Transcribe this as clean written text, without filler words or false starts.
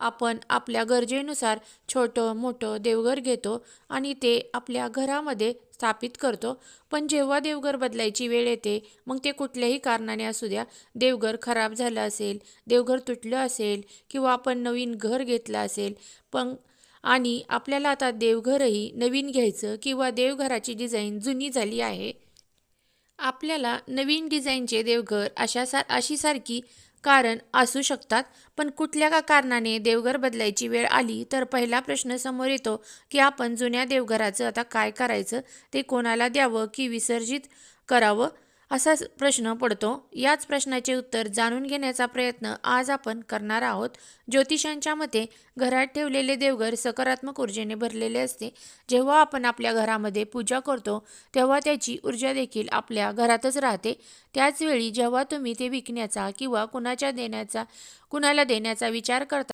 आपण आपल्या गरजेनुसार छोटं मोठं देवघर घेतो आणि ते आपल्या घरामध्ये स्थापित करतो. पण जेव्हा देवघर बदलायची वेळ येते, मग ते कुठल्याही कारणाने असू द्या, देवघर खराब झालं असेल, देवघर तुटलं असेल किंवा आपण नवीन घर घेतलं असेल, पण आणि आपल्याला आता देवघरही नवीन घ्यायचं किंवा देवघराची डिझाईन जुनी झाली आहे, आपल्याला नवीन डिझाईनचे देवघर अशी सारखी कारण असू शकतात. पण कुठल्या का कारणाने देवघर बदलायची वेळ आली तर पहिला प्रश्न समोर येतो की आपण जुन्या देवघराचं आता काय करायचं, ते कोणाला द्यावं की विसर्जित करावं, असा प्रश्न पडतो. याच प्रश्नाचे उत्तर जाणून घेण्याचा प्रयत्न आज आपण करणार आहोत. ज्योतिषांच्या मते घरात ठेवलेले देवघर सकारात्मक ऊर्जेने भरलेले असते. जेव्हा आपण आपल्या घरामध्ये पूजा करतो तेव्हा त्याची ऊर्जा देखील आपल्या घरातच राहते. त्याचवेळी जेव्हा तुम्ही ते विकण्याचा किंवा कुणाला देण्याचा विचार करता